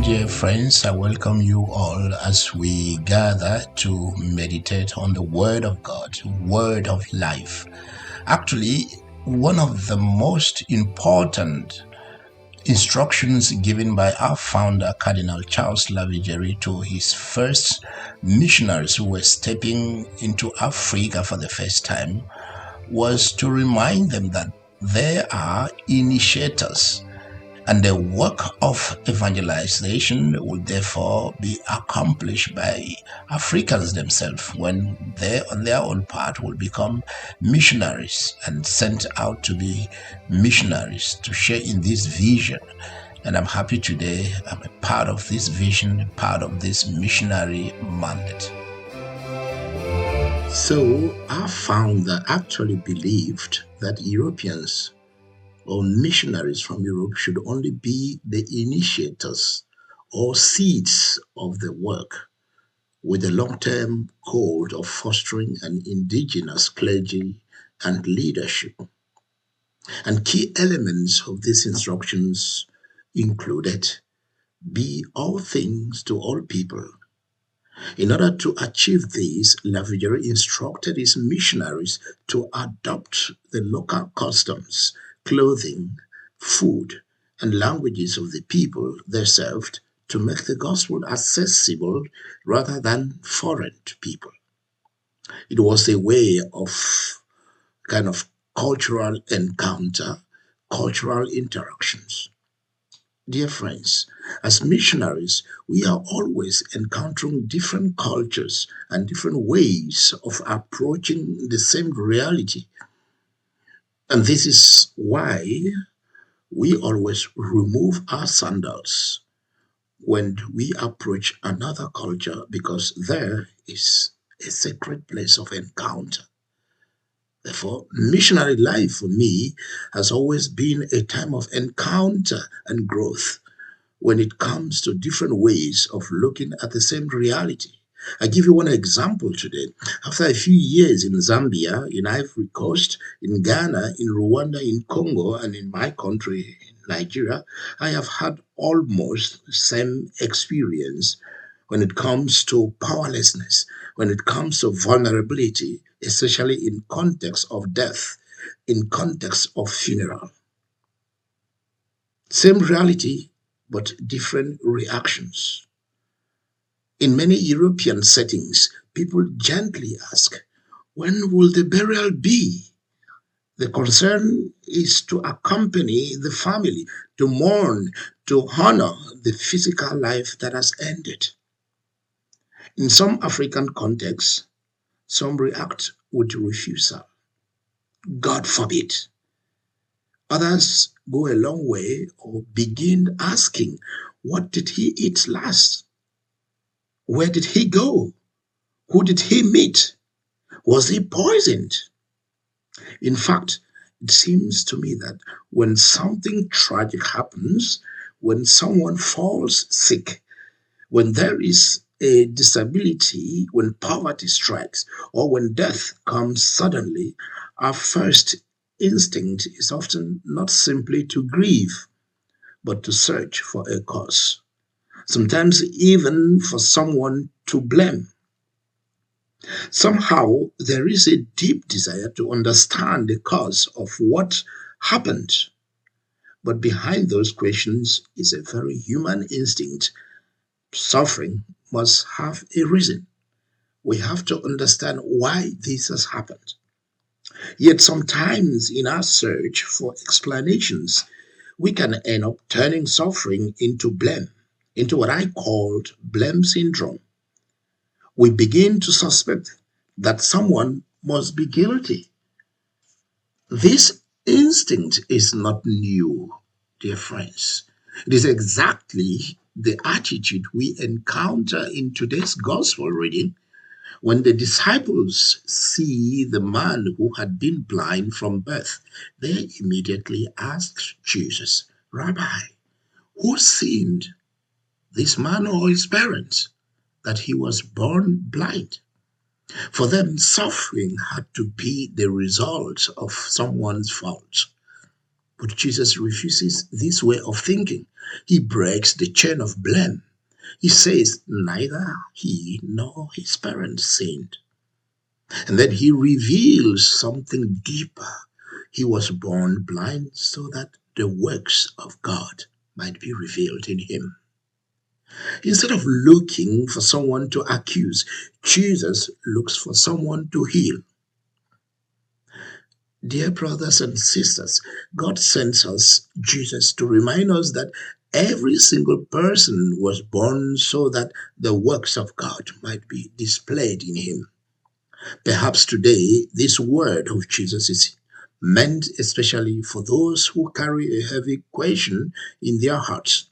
Dear friends, I welcome you all as we gather to meditate on the Word of God, Word of life. Actually, one of the most important instructions given by our founder, Cardinal Charles Lavigere, to his first missionaries who were stepping into Africa for the first time was to remind them that there are initiators. And the work of evangelization will therefore be accomplished by Africans themselves when they, on their own part, will become missionaries and sent out to be missionaries to share in this vision. And I'm happy today I'm a part of this vision, part of this missionary mandate. So our founder actually believed that Europeans or missionaries from Europe should only be the initiators or seeds of the work, with the long-term goal of fostering an indigenous clergy and leadership. And key elements of these instructions included: be all things to all people. In order to achieve this, Lavigere instructed his missionaries to adopt the local customs, clothing, food, and languages of the people they served to make the gospel accessible rather than foreign to people. It was a way of kind of cultural encounter, cultural interactions. Dear friends, as missionaries, we are always encountering different cultures and different ways of approaching the same reality. And this is why we always remove our sandals when we approach another culture, because there is a sacred place of encounter. Therefore, missionary life for me has always been a time of encounter and growth when it comes to different ways of looking at the same reality. I give you one example today. After a few years in Zambia, in Ivory Coast, in Ghana, in Rwanda, in Congo, and in my country, Nigeria, I have had almost the same experience when it comes to powerlessness, when it comes to vulnerability, especially in context of death, in context of funeral. Same reality, but different reactions. In many European settings, people gently ask, when will the burial be? The concern is to accompany the family, to mourn, to honor the physical life that has ended. In some African contexts, some react with refusal. God forbid. Others go a long way or begin asking, what did he eat last? Where did he go? Who did he meet? Was he poisoned? In fact, it seems to me that when something tragic happens, when someone falls sick, when there is a disability, when poverty strikes, or when death comes suddenly, our first instinct is often not simply to grieve, but to search for a cause, sometimes even for someone to blame. Somehow, there is a deep desire to understand the cause of what happened. But behind those questions is a very human instinct. Suffering must have a reason. We have to understand why this has happened. Yet sometimes in our search for explanations, we can end up turning suffering into blame, into what I called blame syndrome. We begin to suspect that someone must be guilty. This instinct is not new, dear friends. It is exactly the attitude we encounter in today's gospel reading when the disciples see the man who had been blind from birth. They immediately asked Jesus, Rabbi, who sinned, this man or his parents, that he was born blind? For them, suffering had to be the result of someone's fault. But Jesus refuses this way of thinking. He breaks the chain of blame. He says neither he nor his parents sinned. And then he reveals something deeper. He was born blind so that the works of God might be revealed in him. Instead of looking for someone to accuse, Jesus looks for someone to heal. Dear brothers and sisters, God sends us Jesus to remind us that every single person was born so that the works of God might be displayed in him. Perhaps today, this word of Jesus is meant especially for those who carry a heavy question in their hearts.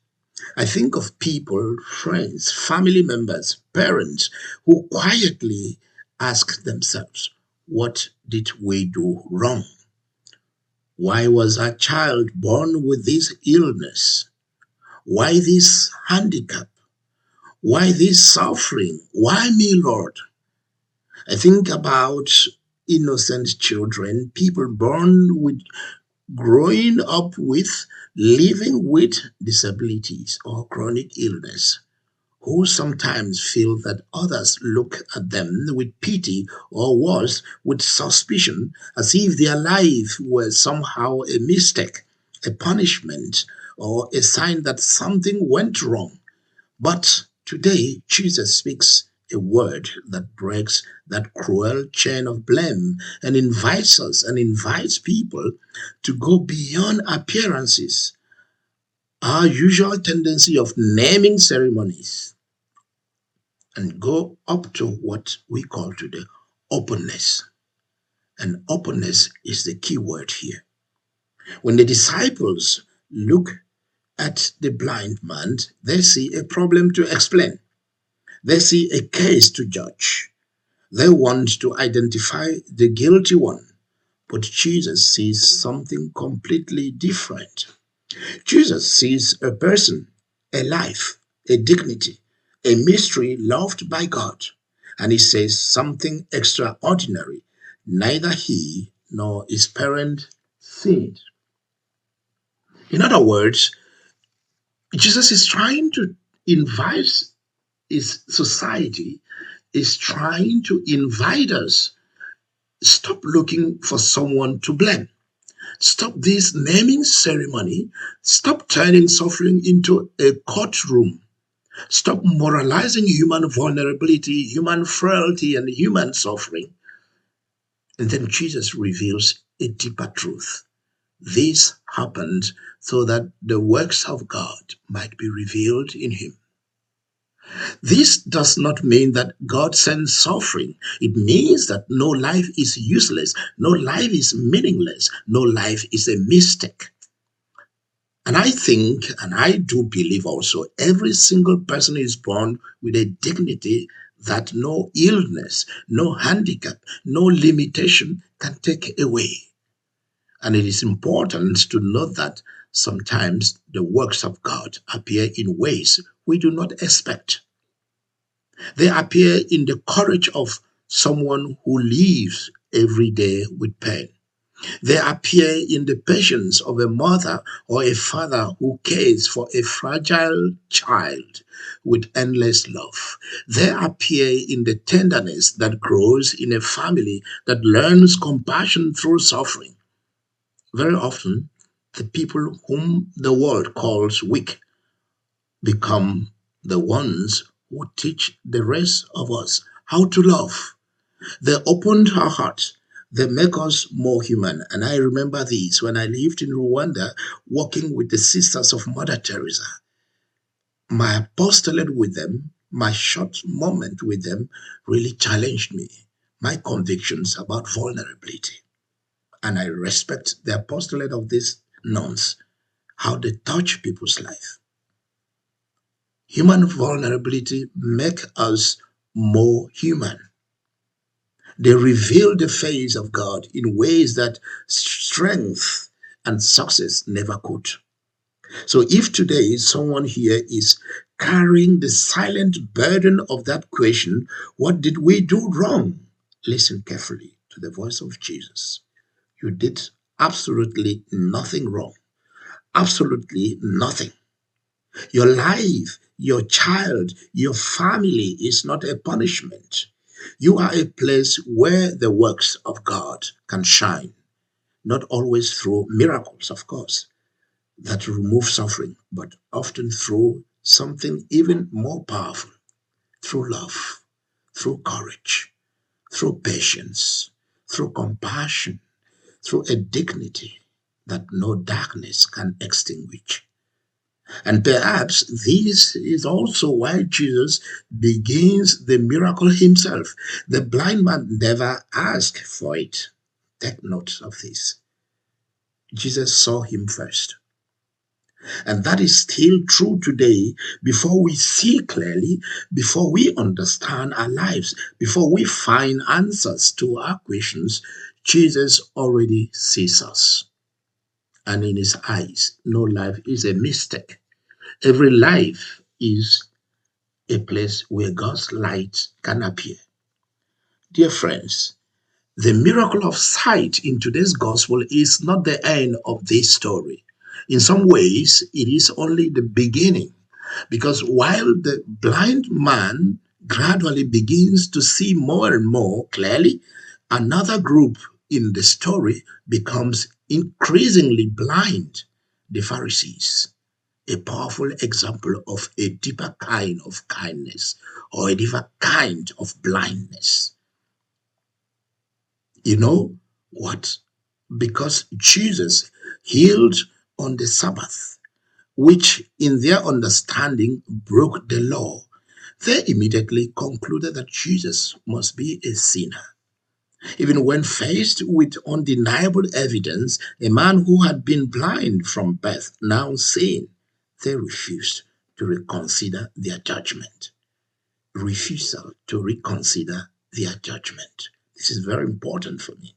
I think of people, friends, family members, parents who quietly ask themselves, what did we do wrong? Why was our child born with this illness? Why this handicap? Why this suffering? Why me, Lord? I think about innocent children, people born with, growing up with, living with disabilities or chronic illness, who sometimes feel that others look at them with pity or worse, with suspicion, as if their life were somehow a mistake, a punishment, or a sign that something went wrong. But today, Jesus speaks a word that breaks that cruel chain of blame and invites us and invites people to go beyond appearances, our usual tendency of naming ceremonies, and go up to what we call today openness. And openness is the key word here. When the disciples look at the blind man, they see a problem to explain. They see a case to judge. They want to identify the guilty one. But Jesus sees something completely different. Jesus sees a person, a life, a dignity, a mystery loved by God. And he says something extraordinary. Neither he nor his parent sinned. In other words, Jesus is trying to invite his society, is trying to invite us. Stop looking for someone to blame. Stop this naming ceremony. Stop turning suffering into a courtroom. Stop moralizing human vulnerability, human frailty, and human suffering. And then Jesus reveals a deeper truth. This happened so that the works of God might be revealed in him. This does not mean that God sends suffering. It means that no life is useless, no life is meaningless, no life is a mistake. And I think, and I do believe also, every single person is born with a dignity that no illness, no handicap, no limitation can take away. And it is important to note that sometimes the works of God appear in ways we do not expect. They appear in the courage of someone who lives every day with pain. They appear in the patience of a mother or a father who cares for a fragile child with endless love. They appear in the tenderness that grows in a family that learns compassion through suffering. Very often, the people whom the world calls weak become the ones who teach the rest of us how to love. They opened our hearts. They make us more human. And I remember this when I lived in Rwanda, working with the Sisters of Mother Teresa. My apostolate with them, my short moment with them, really challenged me, my convictions about vulnerability. And I respect the apostolate of these nuns, how they touch people's life. Human vulnerability make us more human. They reveal the face of God in ways that strength and success never could. So if today someone here is carrying the silent burden of that question, what did we do wrong? Listen carefully to the voice of Jesus. You did absolutely nothing wrong. Absolutely nothing. Your life, your child, your family is not a punishment. You are a place where the works of God can shine, not always through miracles, of course, that remove suffering, but often through something even more powerful, through love, through courage, through patience, through compassion, through a dignity that no darkness can extinguish. And perhaps this is also why Jesus begins the miracle himself. The blind man never asked for it. Take note of this. Jesus saw him first. And that is still true today. Before we see clearly, before we understand our lives, before we find answers to our questions, Jesus already sees us. And in his eyes, no life is a mistake. Every life is a place where God's light can appear. Dear friends, the miracle of sight in today's gospel is not the end of this story. In some ways, it is only the beginning. Because while the blind man gradually begins to see more and more clearly, another group in the story becomes increasingly blind, the Pharisees. A powerful example of a deeper kind of kindness or a deeper kind of blindness. You know what? Because Jesus healed on the Sabbath, which in their understanding broke the law, they immediately concluded that Jesus must be a sinner. Even when faced with undeniable evidence, a man who had been blind from birth now seeing, they refused to reconsider their judgment. Refusal to reconsider their judgment. This is very important for me.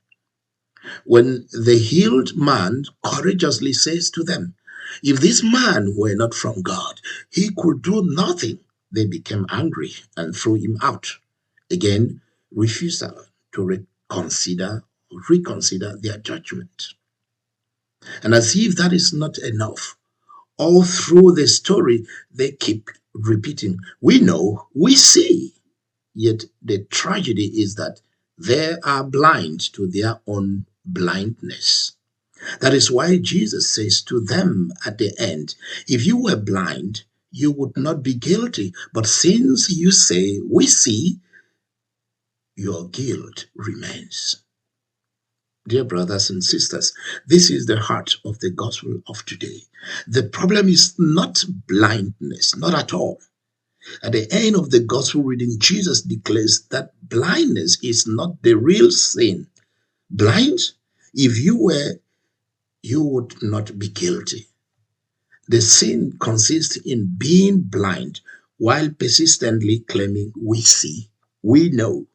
When the healed man courageously says to them, if this man were not from God, he could do nothing, they became angry and threw him out. Again, refusal to reconsider their judgment. And as if that is not enough, all through the story, they keep repeating, we know, we see. Yet the tragedy is that they are blind to their own blindness. That is why Jesus says to them at the end, if you were blind, you would not be guilty. But since you say, we see, your guilt remains. Dear brothers and sisters, this is the heart of the gospel of today. The problem is not blindness, not at all. At the end of the gospel reading, Jesus declares that blindness is not the real sin. Blind, if you were, you would not be guilty. The sin consists in being blind while persistently claiming we see, we know.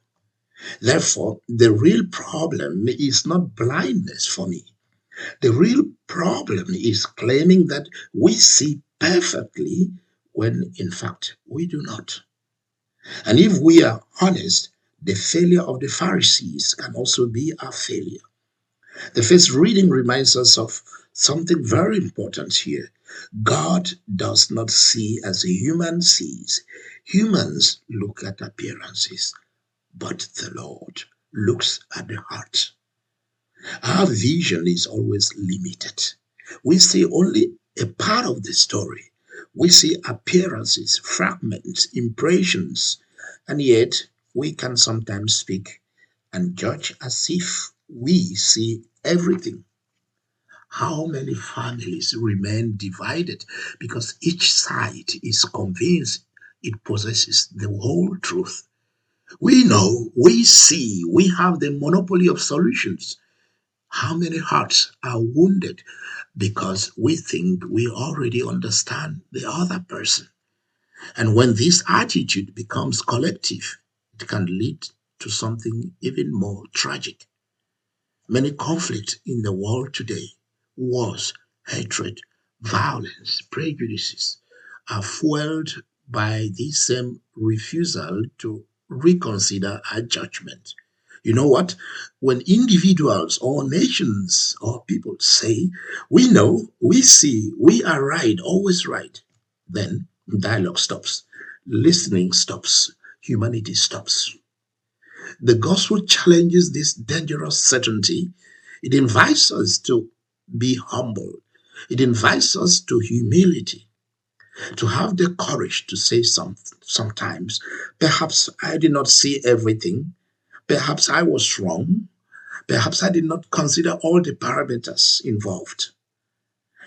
Therefore, the real problem is not blindness for me. The real problem is claiming that we see perfectly when in fact we do not. And if we are honest, the failure of the Pharisees can also be our failure. The first reading reminds us of something very important here. God does not see as a human sees. Humans look at appearances, but the Lord looks at the heart. Our vision is always limited. We see only a part of the story. We see appearances, fragments, impressions, and yet we can sometimes speak and judge as if we see everything. How many families remain divided because each side is convinced it possesses the whole truth? We know, we see, we have the monopoly of solutions. How many hearts are wounded because we think we already understand the other person? And when this attitude becomes collective, it can lead to something even more tragic. Many conflicts in the world today, wars, hatred, violence, prejudices, are fueled by this same refusal to reconsider our judgment. You know what? When individuals or nations or people say, we know, we see, we are right, always right, then dialogue stops, listening stops, humanity stops. The gospel challenges this dangerous certainty. It invites us to be humble. It invites us to humility, to have the courage to say sometimes, perhaps I did not see everything, perhaps I was wrong, perhaps I did not consider all the parameters involved.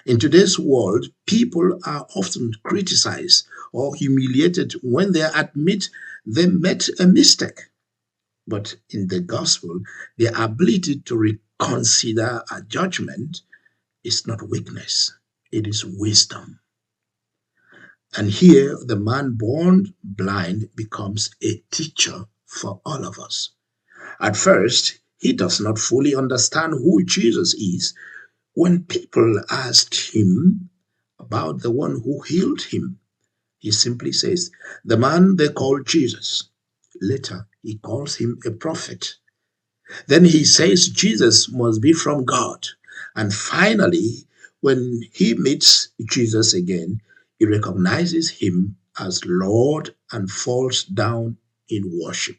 In today's world, people are often criticized or humiliated when they admit they made a mistake. But in the gospel, the ability to reconsider a judgment is not weakness, it is wisdom. And here, the man born blind becomes a teacher for all of us. At first, he does not fully understand who Jesus is. When people asked him about the one who healed him, he simply says, the man they call Jesus. Later, he calls him a prophet. Then he says Jesus must be from God. And finally, when he meets Jesus again, he recognizes him as Lord and falls down in worship.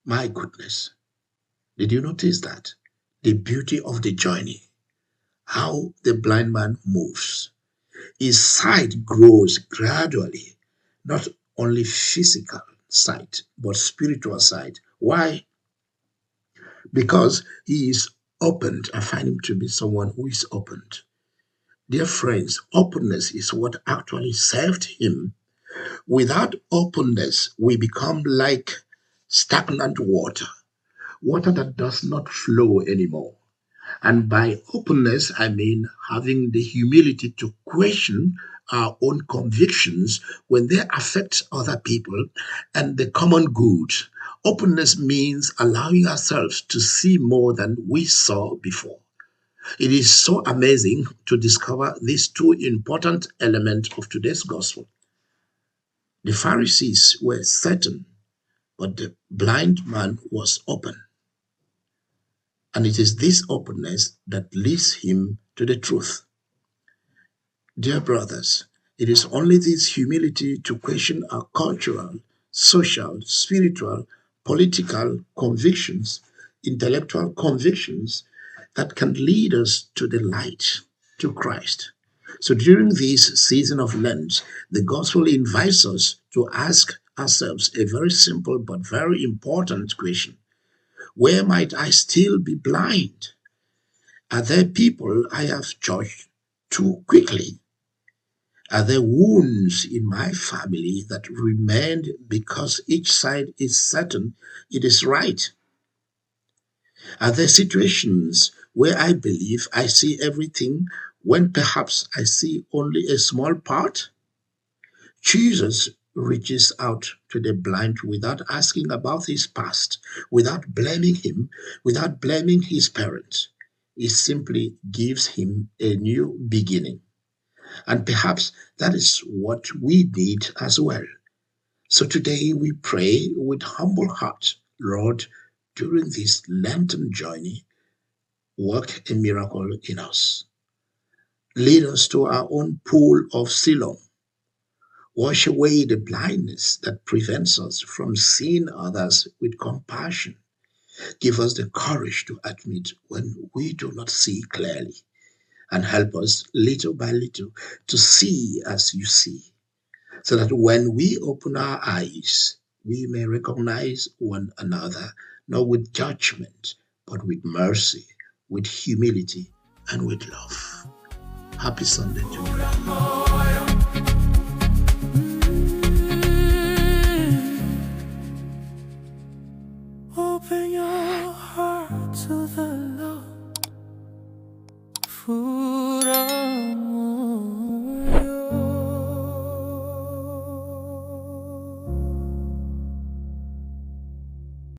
My goodness, did you notice that? The beauty of the journey, how the blind man moves. His sight grows gradually, not only physical sight, but spiritual sight. Why? Because he is opened. I find him to be someone who is opened. Dear friends, openness is what actually saved him. Without openness, we become like stagnant water, water that does not flow anymore. And by openness, I mean having the humility to question our own convictions when they affect other people and the common good. Openness means allowing ourselves to see more than we saw before. It is so amazing to discover these two important elements of today's gospel. The Pharisees were certain, but the blind man was open. And it is this openness that leads him to the truth. Dear brothers, it is only this humility to question our cultural, social, spiritual, political convictions, intellectual convictions that can lead us to the light, to Christ. So during this season of Lent, the gospel invites us to ask ourselves a very simple but very important question. Where might I still be blind? Are there people I have judged too quickly? Are there wounds in my family that remained because each side is certain it is right? Are there situations where I believe I see everything when perhaps I see only a small part? Jesus reaches out to the blind without asking about his past, without blaming him, without blaming his parents. He simply gives him a new beginning. And perhaps that is what we need as well. So today we pray with humble heart, Lord, during this Lenten journey, work a miracle in us. Lead us to our own pool of Siloam. Wash away the blindness that prevents us from seeing others with compassion. Give us the courage to admit when we do not see clearly, and help us little by little to see as you see, so that when we open our eyes, we may recognize one another, not with judgment, but with mercy, with humility, and with love. Happy Sunday to you. Open your heart to the Lord.